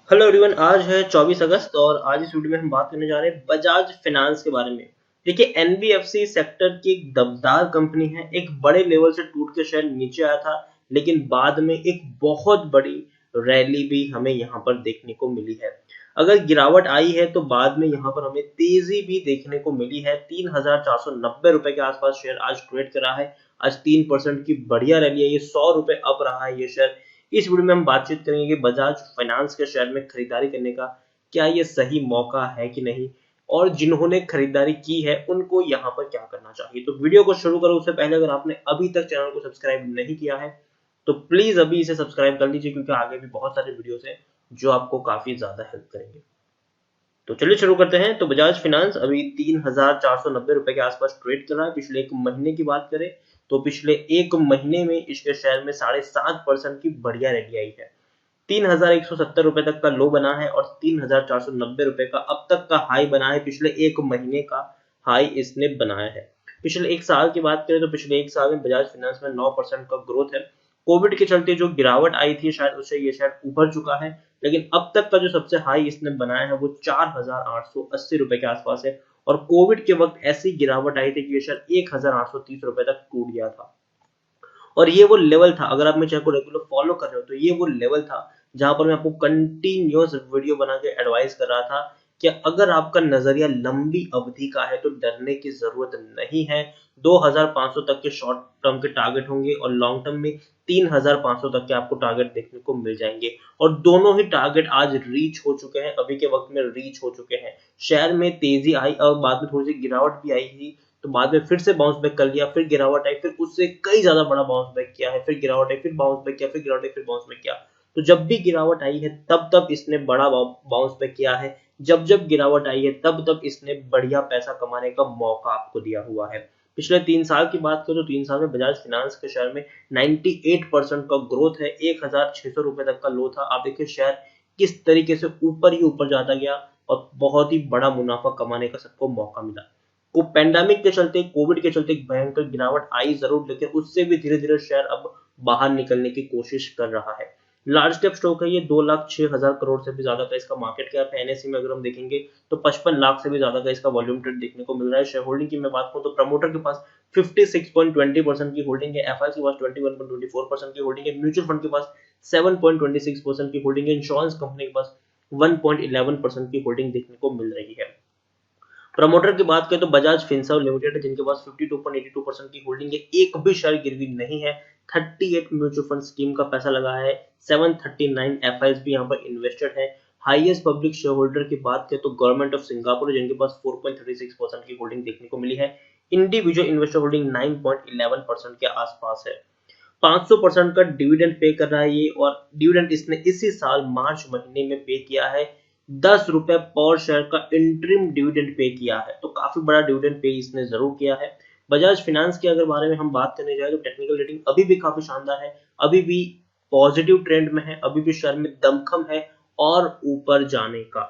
Hello everyone, आज है 24 अगस्त और आज इस वीडियो में हम बात करने जा रहे हैं बजाज फाइनेंस के बारे में। देखिए, एनबीएफसी सेक्टर की एक दमदार कंपनी है। एक बड़े लेवल से टूट के शेयर नीचे आया था, लेकिन बाद में एक बहुत बड़ी रैली भी हमें यहाँ पर देखने को मिली है। अगर गिरावट आई है तो बाद में यहाँ पर हमें तेजी भी देखने को मिली है। 3,490 रुपए के आसपास शेयर आज ट्रेड कर रहा है। आज 3% की बढ़िया रैली है। ये 100 रुपए अप रहा है ये शेयर। इस वीडियो में हम बातचीत करेंगे कि बजाज फाइनेंस के शेयर में खरीदारी करने का क्या ये सही मौका है कि नहीं, और जिन्होंने खरीदारी की है उनको यहाँ पर क्या करना चाहिए। तो वीडियो को शुरू करो उससे पहले अगर आपने अभी तक चैनल को सब्सक्राइब नहीं किया है तो प्लीज अभी इसे सब्सक्राइब कर लीजिए, क्योंकि आगे भी बहुत सारे वीडियोस हैं जो आपको काफी ज्यादा हेल्प करेंगे। तो चलिए शुरू करते हैं। तो बजाज फाइनेंस अभी 3,490 रुपए के आसपास ट्रेड कर रहा है। पिछले एक महीने की बात करें तो पिछले एक महीने में इसके शेयर में 7.5% की बढ़िया रैली आई है। 3,170 रुपए तक का लो बना है और 3,490 रुपए का अब तक का हाई बना है। पिछले एक महीने का हाई इसने बनाया है। पिछले एक साल की बात करें तो पिछले एक साल में बजाज फाइनेंस में 9% का ग्रोथ है। कोविड के चलते जो गिरावट आई थी शायद उससे ये शायद उभर चुका है, लेकिन अब तक का जो सबसे हाई इसने बनाया है वो 4,880 रुपए के आसपास है। और कोविड के वक्त ऐसी गिरावट आई थी कि ये शायद 1,830 रुपए तक टूट गया था। और ये वो लेवल था, अगर आप मेरे चैनल को रेगुलर फॉलो कर रहे हो तो ये वो लेवल था जहां पर मैं आपको कंटिन्यूअस वीडियो बना के एडवाइस कर रहा था कि अगर आपका नजरिया लंबी अवधि का है तो डरने की जरूरत नहीं है। 2,500 तक के शॉर्ट टर्म के टारगेट होंगे और लॉन्ग टर्म में 3,500 तक के आपको टारगेट देखने को मिल जाएंगे। और दोनों ही टारगेट आज रीच हो चुके हैं, अभी के वक्त में रीच हो चुके हैं। शेयर में तेजी आई और बाद में थोड़ी सी गिरावट भी आई थी, तो बाद में फिर से बाउंस बैक कर लिया, फिर गिरावट आई, फिर उससे कई ज्यादा बड़ा बाउंस बैक किया है, फिर गिरावट आई, फिर बाउंस बैक किया, फिर गिरावट आई, फिर बाउंस बैक किया। तो जब भी गिरावट आई है तब तब इसने बड़ा बाउंस बैक किया है। जब जब गिरावट आई है तब तब इसने बढ़िया पैसा कमाने का मौका आपको दिया हुआ है। पिछले 3 साल की बात करें तो 3 साल में बजाज फाइनेंस के शेयर में 98% का ग्रोथ है। 1,600 रुपए तक का लो था। आप देखिए शेयर किस तरीके से ऊपर ही ऊपर जाता गया और बहुत ही बड़ा मुनाफा कमाने का सबको मौका मिला। को पेंडेमिक के चलते, कोविड के चलते एक भयंकर गिरावट आई जरूर, लेकिन उससे भी धीरे धीरे शेयर अब बाहर निकलने की कोशिश कर रहा है। लार्ज कैप स्टॉक है ये। 2,06,000 करोड़ से भी ज्यादा का इसका मार्केट कैप है। एनएससी में अगर हम देखेंगे तो 55 लाख से भी ज्यादा का इसका वॉल्यूम ट्रेड देखने को मिल रहा है। शेयर होल्डिंग की मैं बात करूं तो प्रमोटर के पास 56.20% की होल्डिंग है। एफआई के पास 21.24% की होल्डिंग है। म्यूचुअल फंड के पास 7.26% की होल्डिंग है। इंश्योरेंस कंपनी के पास 1.11% की होल्डिंग देखने को मिल रही है। प्रमोटर की बात करें तो बजाज फिनसर्व लिमिटेड है, जिनके पास 52.82% की होल्डिंग है। एक भी शेयर गिरवी नहीं है। 38 म्यूचुअल फंड स्कीम का पैसा लगा है। 739 एफआईज भी यहाँ पर इन्वेस्टेड है। हाईएस्ट पब्लिक शेयर होल्डर की बात करें तो गवर्नमेंट ऑफ सिंगापुर, जिनके पास 4.36% की होल्डिंग देखने को मिली है। इंडिविजुअल इन्वेस्टर होल्डिंग 9.11% के आसपास है। 500% का डिविडेंड पे कर रहा है ये, और डिविडेंड इसने इसी साल मार्च महीने में पे किया है। 10 रुपए पर शेयर का इंटरिम डिविडेंड पे किया है, तो काफी बड़ा डिविडेंड पे इसने जरूर किया है। बजाज फाइनेंस के अगर बारे में हम बात करने जाए तो टेक्निकल रेटिंग अभी भी काफी शानदार है, अभी भी पॉजिटिव ट्रेंड में है, अभी भी शेयर में दमखम है और ऊपर जाने का।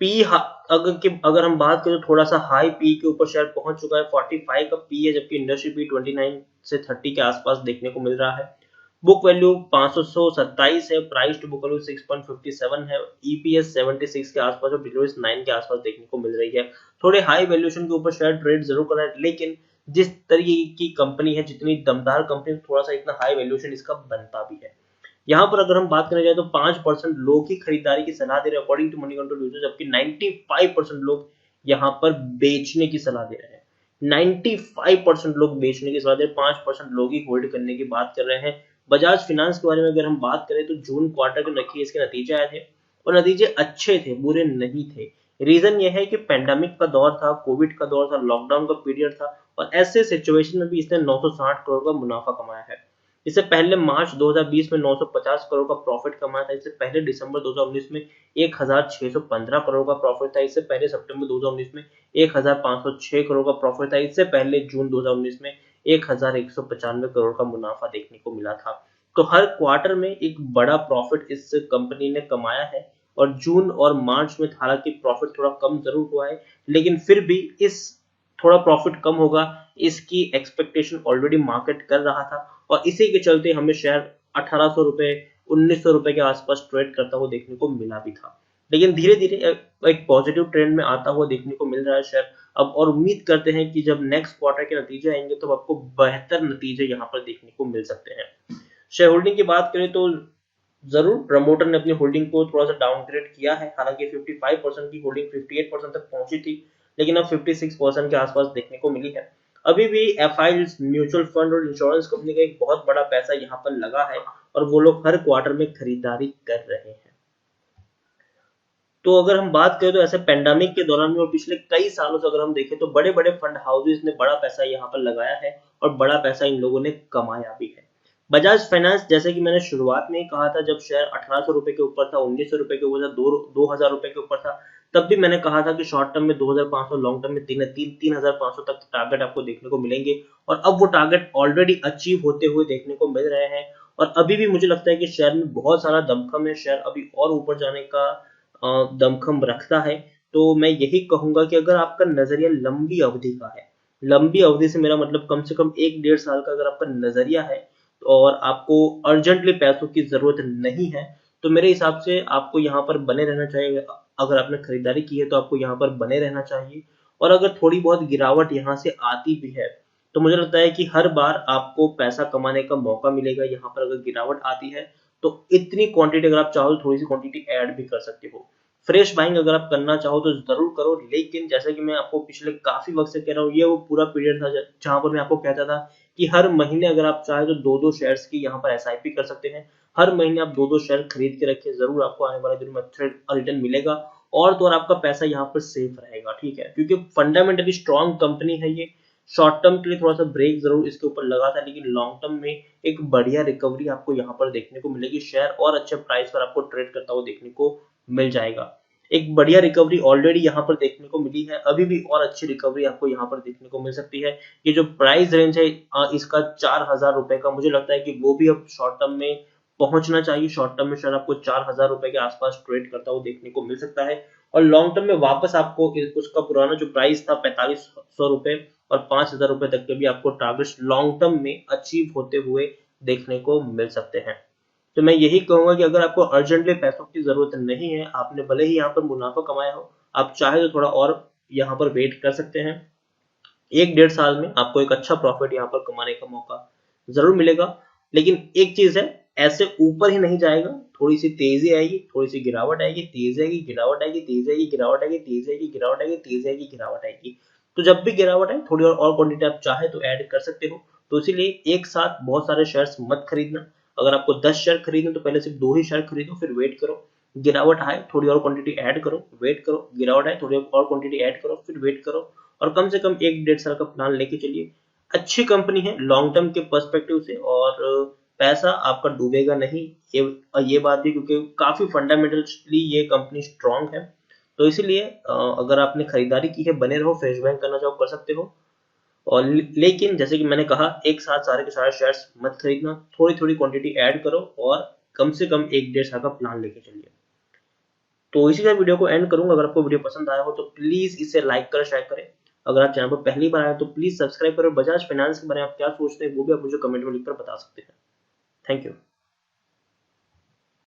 पी अगर हम बात करें तो थोड़ा सा हाई पी के ऊपर शेयर पहुंच चुका है। 45 का पी है, जबकि इंडस्ट्री पी 29 से 30 के आसपास देखने को मिल रहा है। बुक वैल्यू 527 है। प्राइस टू बुक वैल्यू 6.57 है। ईपीएस 76 के आसपास और डिलीवरीज 9 के आसपास देखने को मिल रही है। थोड़े हाई वैल्यूएशन के ऊपर शेयर ट्रेड जरूर कर रहा है, लेकिन जिस तरीके की कंपनी है, जितनी दमदार कंपनी, थोड़ा सा इतना हाई वैल्यूएशन इसका बनता भी है। यहाँ पर अगर हम बात करने जाए तो 5% लोग ही खरीदारी की सलाह दे रहे हैं according to Moneycontrol user, जबकि 95% लोग यहाँ पर बेचने की सलाह दे रहे हैं। 95% लोग बेचने की सलाह दे रहे हैं, 5% लोग ही होल्ड करने की बात कर रहे हैं। बजाज फाइनेंस के बारे में अगर हम बात करें तो जून क्वार्टर के नखी इसके नतीजे आए थे और नतीजे अच्छे थे, बुरे नहीं थे। रीजन ये है कि पेंडेमिक का दौर था, कोविड का दौर था, लॉकडाउन का पीरियड था, और ऐसे सिचुएशन में भी इसने 960 करोड़ का मुनाफा कमाया है। इससे पहले मार्च 2020 में 950 करोड़ का प्रॉफिट कमाया था। इससे पहले दिसंबर 2019 में 1,615 करोड़ का प्रॉफिट था। इससे पहले सितंबर 2019 में 1,506 करोड़ का प्रॉफिट था। इससे पहले जून 2019 में 1,195 करोड़ का मुनाफा देखने को मिला था। तो हर क्वार्टर में एक बड़ा प्रॉफिट इस कंपनी ने कमाया है। और जून और मार्च में हालांकि प्रॉफिट थोड़ा कम जरूर हुआ है, लेकिन फिर भी इस थोड़ा प्रॉफिट कम होगा इसकी एक्सपेक्टेशन ऑलरेडी मार्केट कर रहा था, और इसी के चलते हमें शेयर 1,800 रुपए 1900 रुपए के आसपास ट्रेड करता हुआ देखने को मिला भी था, लेकिन धीरे धीरे एक पॉजिटिव ट्रेंड में आता हुआ देखने को मिल रहा है शेयर अब, और उम्मीद करते हैं कि जब नेक्स्ट क्वार्टर के नतीजे आएंगे तो आपको बेहतर नतीजे यहाँ पर देखने को मिल सकते हैं। शेयर होल्डिंग की बात करें तो जरूर प्रमोटर ने अपनी होल्डिंग को थोड़ा सा डाउनग्रेड किया है, हालांकि 55% की होल्डिंग 58% तक पहुंची थी, लेकिन अब 56% के आसपास देखने को मिली है। अभी भी एफआईज, म्यूचुअल फंड और इंश्योरेंस कंपनी का एक बहुत बड़ा पैसा यहाँ पर लगा है और वो लोग हर क्वार्टर में खरीदारी कर रहे हैं। तो अगर हम बात करें तो ऐसे पेंडेमिक के दौरान में और पिछले कई सालों से अगर हम देखें तो बड़े बड़े फंड हाउसेस ने बड़ा पैसा यहाँ पर लगाया है और बड़ा पैसा इन लोगों ने कमाया भी है। बजाज फाइनेंस, जैसे कि मैंने शुरुआत में ही कहा था, जब शेयर 1800 रुपए के ऊपर था, 1900 रुपए के ऊपर था, 2000 रुपए के ऊपर था, तब भी मैंने कहा था कि शॉर्ट टर्म में 2500, लॉन्ग टर्म में 3500 तक टारगेट आपको देखने को मिलेंगे, और अब वो टारगेट ऑलरेडी अचीव होते हुए देखने को मिल रहे हैं। और अभी भी मुझे लगता है कि शेयर में बहुत सारा दमखम है, शेयर अभी और ऊपर जाने का दमखम रखता है। तो मैं यही कहूंगा कि अगर आपका नजरिया लंबी अवधि का है, लंबी अवधि से मेरा मतलब कम से कम 1-1.5 साल का अगर आपका नजरिया है और आपको अर्जेंटली पैसों की जरूरत नहीं है, तो मेरे हिसाब से आपको यहाँ पर बने रहना चाहिए। अगर आपने खरीदारी की है तो आपको यहाँ पर बने रहना चाहिए, और अगर थोड़ी बहुत गिरावट यहाँ से आती भी है तो मुझे लगता है कि हर बार आपको पैसा कमाने का मौका मिलेगा। यहाँ पर अगर गिरावट आती है तो इतनी क्वांटिटी अगर आप चाहो तो थोड़ी सी क्वांटिटी ऐड भी कर सकते हो। फ्रेश बाइंग अगर आप करना चाहो तो जरूर करो, लेकिन जैसा कि मैं आपको पिछले काफी वक्त से कह रहा हूँ, ये वो पूरा पीरियड था जहां पर मैं आपको कहता था कि हर महीने अगर आप चाहे तो 2-2 शेयर्स की यहाँ पर एसआईपी कर सकते हैं। हर महीने आप 2-2 शेयर खरीद के रखिए, जरूर आपको आने वाले दिनों में अच्छा रिटर्न मिलेगा, और तो और आपका पैसा यहाँ पर सेफ रहेगा, ठीक है, क्योंकि फंडामेंटली स्ट्रॉन्ग कंपनी है ये। शॉर्ट टर्म के लिए थोड़ा सा ब्रेक जरूर इसके ऊपर लगा था, लेकिन लॉन्ग टर्म में एक बढ़िया रिकवरी आपको यहाँ पर देखने को मिलेगी। शेयर और अच्छे प्राइस पर आपको ट्रेड करता हुआ देखने को मिल जाएगा। एक बढ़िया रिकवरी ऑलरेडी यहाँ पर देखने को मिली है, अभी भी और अच्छी रिकवरी आपको यहाँ पर देखने को मिल सकती है। ये जो प्राइस रेंज है इसका 4000 रुपए का, मुझे लगता है कि वो भी अब शॉर्ट टर्म में पहुंचना चाहिए। शॉर्ट टर्म में शायद आपको 4000 रुपए के आसपास ट्रेड करता हुआ देखने को मिल सकता है, और लॉन्ग टर्म में वापस आपको उसका पुराना जो प्राइस था 4500 रुपए और 5000 रुपए तक के भी आपको टारगेट्स लॉन्ग टर्म में अचीव होते हुए देखने को मिल सकते हैं। तो मैं यही कहूंगा कि अगर आपको अर्जेंटली पैसों की जरूरत नहीं है, आपने भले ही यहाँ पर मुनाफा कमाया हो, आप चाहे तो थोड़ा और यहाँ पर वेट कर सकते हैं। 1-1.5 साल में आपको एक अच्छा प्रॉफिट यहाँ पर कमाने का मौका जरूर मिलेगा। लेकिन एक चीज है, ऐसे ऊपर ही नहीं जाएगा, थोड़ी सी तेजी आएगी, थोड़ी सी गिरावट आएगी, तेजी आएगी, गिरावट आएगी, तेजी आएगी, गिरावट आएगी, तेजी आएगी, गिरावट आएगी, तेजी आएगी, गिरावट आएगी। तो जब भी गिरावट आए थोड़ी और क्वांटिटी आप चाहे तो ऐड कर सकते हो। तो इसीलिए एक साथ बहुत सारे शेयर्स मत खरीदना। अगर आपको 10 शेयर खरीदना तो पहले सिर्फ 2 ही शेयर खरीदो, फिर वेट करो, गिरावट आए थोड़ी और क्वांटिटी ऐड करो, वेट करो, गिरावट आए थोड़ी और क्वांटिटी ऐड करो, फिर वेट करो, और कम से कम 1-1.5 साल का प्लान लेके चलिए। अच्छी कंपनी है लॉन्ग टर्म के पर्सपेक्टिव से, और पैसा आपका डूबेगा नहीं, ये बात भी, क्योंकि काफी फंडामेंटली ये कंपनी स्ट्रांग है। तो इसीलिए अगर आपने खरीदारी की है, बने रहो, फ्रेश बाइंग करना चाहो कर सकते हो। और लेकिन जैसे कि मैंने कहा, एक साथ सारे के सारे शेयर्स मत खरीदना, थोड़ी थोड़ी क्वांटिटी ऐड करो और कम से कम 1-1.5 साल का प्लान लेके चलिए। तो इसी तरह वीडियो को एंड करूंगा। अगर आपको वीडियो पसंद आया हो तो प्लीज इसे लाइक करें, शेयर करें। अगर आप चैनल पर पहली बार आए तो प्लीज सब्सक्राइब करें। बजाज फाइनेंस के बारे में आप क्या सोचते हैं वो भी आप मुझे कमेंट में लिखकर बता सकते हैं। Thank you.